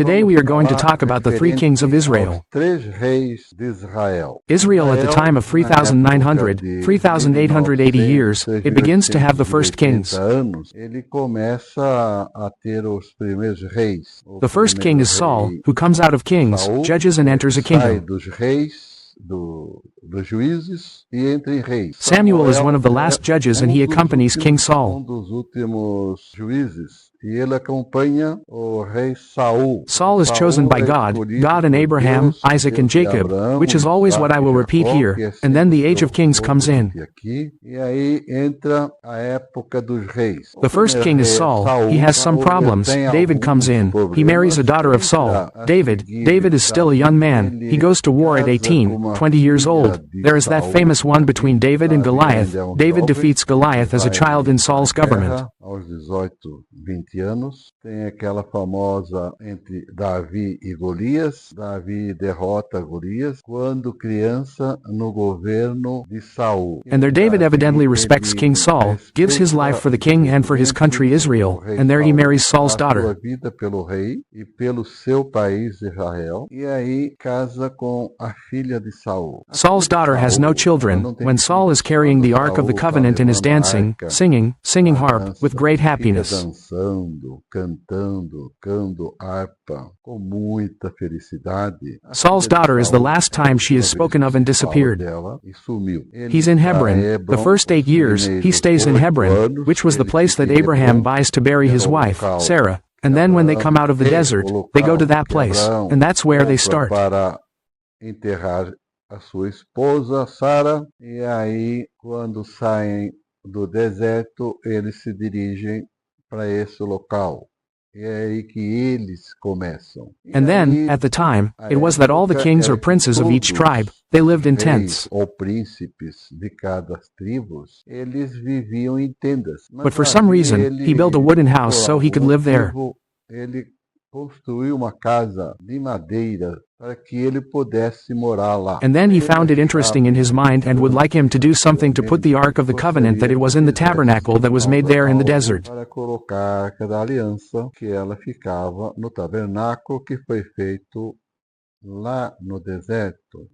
Today we are going to talk about the three kings of Israel. Israel at the time of 3,900, 3,880 years, it begins to have the first kings. The first king is Saul, who comes out of kings, judges and enters a kingdom. Samuel is one of the last judges and he accompanies King Saul. Saul is chosen by God and Abraham, Isaac and Jacob, which is always what I will repeat here, and then the age of kings comes in. The first king is Saul. He has some problems. David comes in. He marries a daughter of Saul, David. David is still a young man. He goes to war at 18, 20 years old. There is that famous one between David and Goliath. David defeats Goliath as a child in Saul's government. Tem aquela famosa entre Davi e Golias. Davi derrota Golias quando criança no governo de Saul. And there David evidently respects King Saul, gives his life for the king and for his country Israel, and there he marries Saul's daughter. Vida pelo rei e pelo seu país Israel, e aí casa com a filha de Saul. Saul's daughter has no children. When Saul is carrying the Ark of the Covenant and is dancing, singing harp, with great happiness. Tocando harpa com muita felicidade. Saul's daughter is the last time she is spoken of and disappeared. He's in Hebron. The first 8 years, he stays in Hebron, which was the place that Abraham buys to bury his wife, Sarah. And then when they come out of the desert, they go to that place, and that's where they start. Para enterrar a sua esposa, Sara, e aí, quando saem do deserto, eles se dirigem para esse local. And then, at the time, it was that all the kings or princes of each tribe, they lived in tents. But for some reason, he built a wooden house so he could live there. And then he found it interesting in his mind and would like him to do something to put the Ark of the Covenant that it was in the tabernacle that was made there in the desert.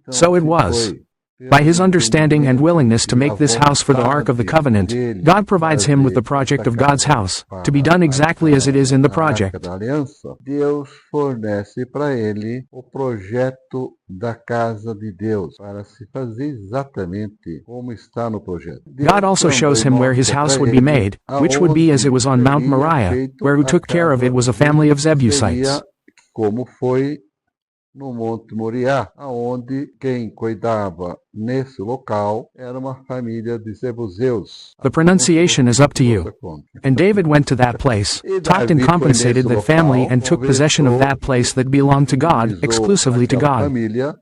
So it was. By his understanding and willingness to make this house for the Ark of the Covenant, God provides him with the project of God's house, to be done exactly as it is in the project. Deus fornece para ele o projeto da casa de Deus, para se fazer exatamente como está no projeto. God also shows him where his house would be made, which would be as it was on Mount Moriah, where who took care of it was a family of Jebusites. Como foi no Monte Moriá, aonde quem cuidava nesse local era uma família de Jebuseus. The pronunciation is up to you. And David went to that place, talked and compensated that family and took possession of that place that belonged to God, exclusively to God.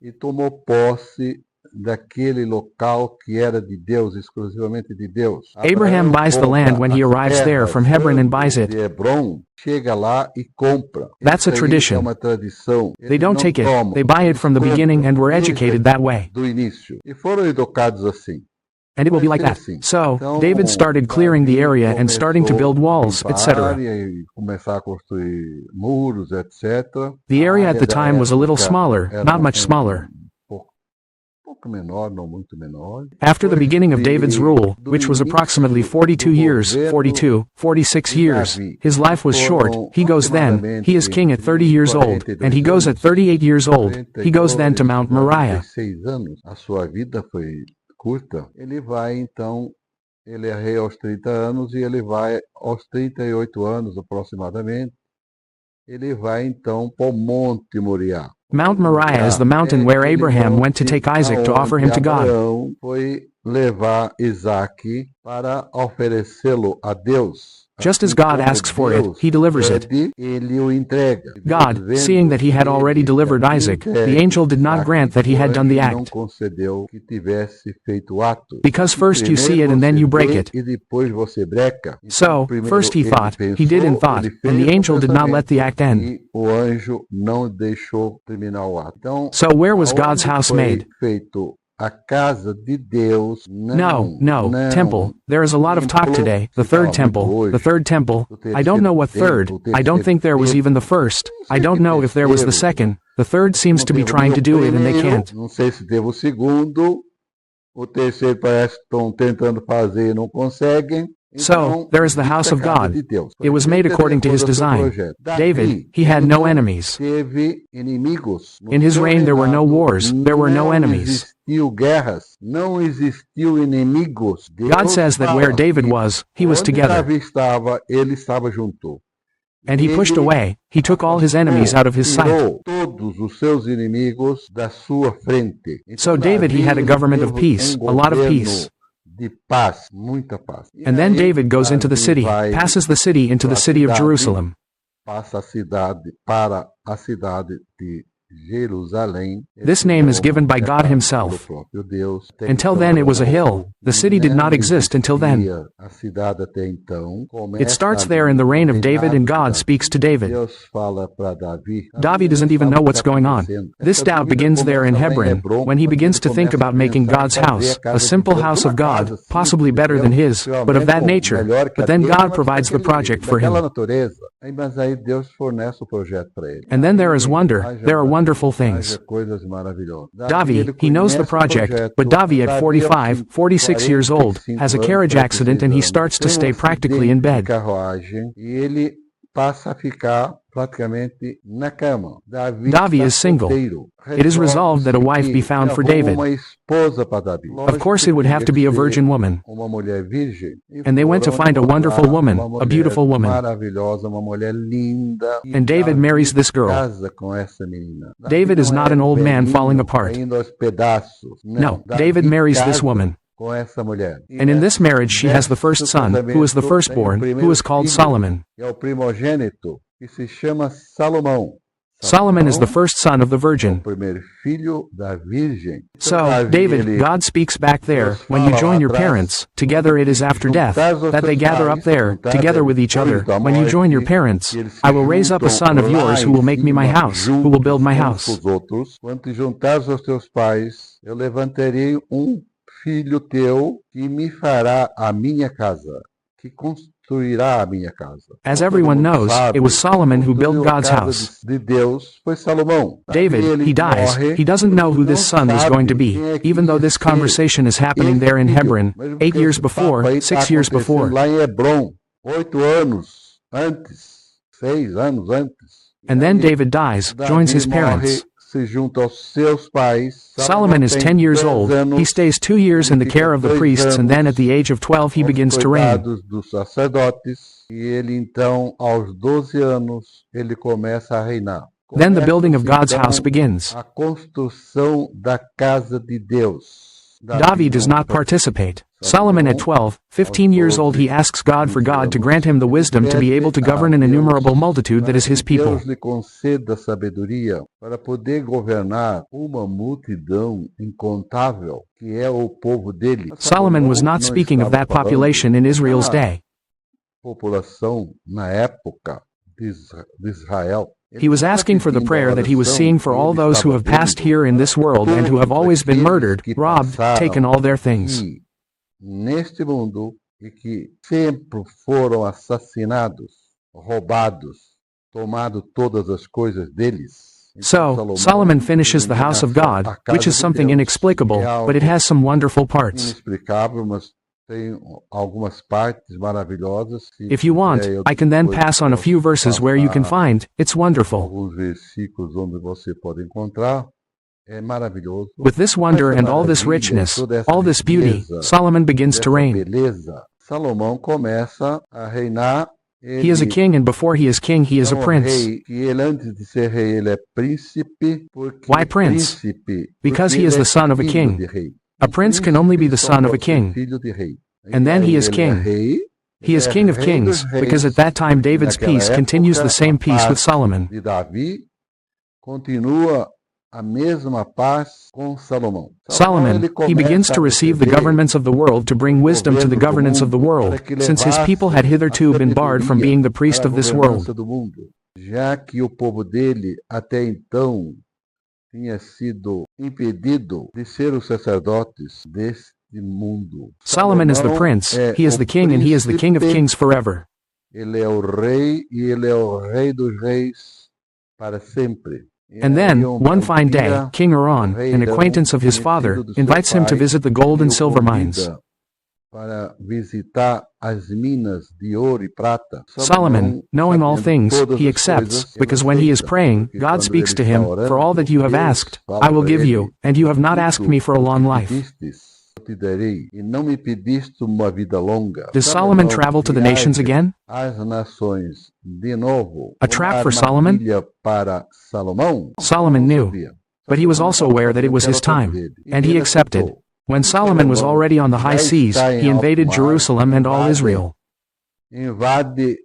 E tomou posse daquele local que era de Deus, exclusivamente de Deus. Abraham buys the land when he arrives there from Hebron and buys it. Chega lá e compra. That's a tradition. They don't take it, they buy it from the beginning and were educated that way. Do início. E foram educados assim. And it will be like that. So, David started clearing the area and starting to build walls, etc. The area at the time was a little smaller, not much smaller. After the beginning of David's rule, which was approximately 42 years, 46 years, his life was short. He goes then, he is king at 30 years old, and he goes at 38 years old. He goes then to Mount Moriah. Ele vai então, ele é rei aos 30 anos e ele vai aos 38 anos aproximadamente. Ele vai então para o Monte Moriá. Mount Moriah is the mountain where Abraham went to take Isaac to offer him to God. Foi levar Isaac para oferecê-lo a Deus. Just as God asks for it, he delivers it. God, seeing that he had already delivered Isaac, the angel did not grant that he had done the act. Because first you see it and then you break it. So, first he thought, he did and thought, and the angel did not let the act end. So where was God's house made? a casa de Deus. No, temple. There is a lot of talk today. The third temple. The third temple. I don't know what third. I don't think there was even the first. I don't know if there was the second. The third seems to be trying to do it and they can't. Não sei se teve o segundo. O terceiro parece que estão tentando fazer e não conseguem. So, there is the house of God. It was made according to his design. David, he had no enemies. In his reign there were no wars, there were no enemies. God says that where David was, he was together. And he pushed away, he took all his enemies out of his sight. So David, he had a government of peace, a lot of peace. And then David goes into the city, passes the city into the city of Jerusalem. This name is given by God himself. Until then it was a hill. The city did not exist until then. It starts there in the reign of David and God speaks to David. David doesn't even know what's going on. This doubt begins there in Hebron, when he begins to think about making God's house, a simple house of God, possibly better than his, but of that nature. But then God provides the project for him. And then there is wonder. There are wonderful things. Davi, he knows the project, but Davi at 45, 46 years old, has a carriage accident and he starts to stay practically in bed. Davi is single. It is resolved that a wife be found for David. Of course it would have to be a virgin woman. And they went to find a wonderful woman, a beautiful woman. And David marries this girl. David is not an old man falling apart. No, David marries this woman. And in this marriage she has the first son, who is the firstborn, who is called Solomon. Solomon is the first son of the virgin. So, David, God speaks back there, when you join your parents, together it is after death, that they gather up there, together with each other. When you join your parents, I will raise up a son of yours who will make me my house, who will build my house. Filho teu que me fará a minha casa, que construirá a minha casa. As everyone knows, it was Solomon who built God's house. David, he dies. He doesn't know who this son is going to be, even though this conversation is happening there in Hebron, 8 years before, 6 years before. And then David dies, joins his parents. Solomon is 10 years old. He stays 2 years in the care of the priests and then at the age of 12 he begins to reign. Then the building of God's house begins. Davi does not participate. Solomon at 12, 15 years old he asks God for God to grant him the wisdom to be able to govern an innumerable multitude that is his people. Solomon was not speaking of that population in Israel's day. He was asking for the prayer that he was seeing for all those who have passed here in this world and who have always been murdered, robbed, taken all their things. Neste mundo e que sempre foram assassinados, roubados, tomado todas as coisas deles. So, Solomon finishes the house of God, which is something inexplicable, but it has some wonderful parts. If you want, I can then pass on a few verses where you can find, it's wonderful. With this wonder and all this richness, all this beauty, Solomon begins to reign. He is a king, and before he is king, he is a prince. Why prince? Because he is the son of a king. A prince can only be the son of a king. And then he is king. He is king of kings, because at that time David's peace continues the same peace with Solomon. Solomon, he begins to receive the governments of the world to bring wisdom to the governance of the world, since his people had hitherto been barred from being the priest of this world. tinha sido impedido de ser os sacerdotes deste mundo. Solomon is the prince, he is the king, and he is the king of kings forever. Ele é o rei e ele é o rei dos reis para sempre. And then, one fine day, King Aaron, an acquaintance of his father, invites him to visit the gold and silver mines. Para visitar as minas de ouro e prata. Solomon, knowing all things, he accepts, because when he is praying, God speaks to him, "For all that you have asked, I will give you, and you have not asked me for a long life." Does Solomon travel to the nations again? A trap for Solomon? Solomon knew, but he was also aware that it was his time, and he accepted. When Solomon was already on the high seas, he invaded Jerusalem and all Israel. Invade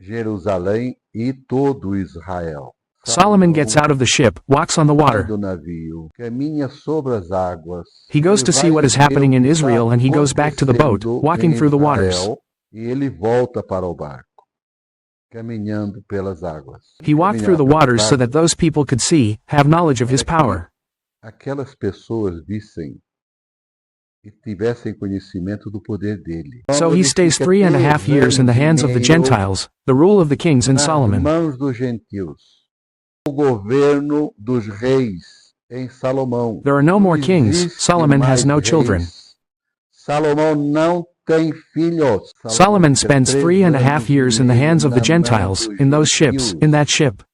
Jerusalém e todo Israel. Solomon gets out of the ship, walks on the water. He goes to see what is happening in Israel, and he goes back to the boat, walking through the waters. He walked through the waters so that those people could see, have knowledge of his power. So he stays 3.5 years in the hands of the Gentiles, the rule of the kings in Solomon. There are no more kings, Solomon has no children. Solomon spends 3.5 years in the hands of the Gentiles, in those ships, in that ship.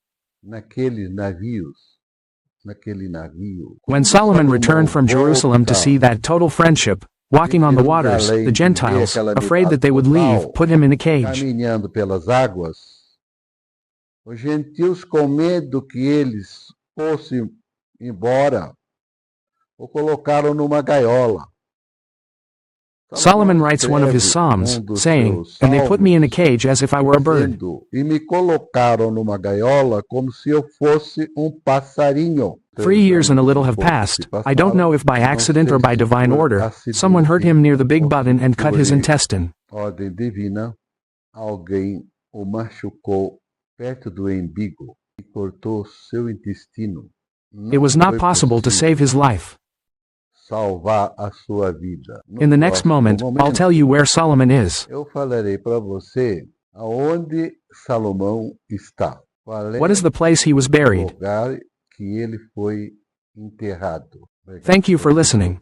When Solomon returned from Jerusalem to see that total friendship, walking on the waters, the Gentiles, afraid that they would leave, put him in a cage. Os gentios, com medo que eles fossem embora, o colocaram numa gaiola. Solomon writes one of his psalms, saying, "And they put me in a cage as if I were a bird." E me colocaram numa gaiola como se eu fosse passarinho. 3 years and a little have passed. I don't know if by accident or by divine order, someone hurt him near the big button and cut his intestine. Ordem divina, alguém o machucou perto do umbigo e cortou seu intestino. It was not possible to save his life. Salvar a sua vida. In the next moment, I'll tell you where Solomon is. Eu falarei para você aonde Salomão está. What is the place he was buried? Lugar que ele foi enterrado. Thank you for listening.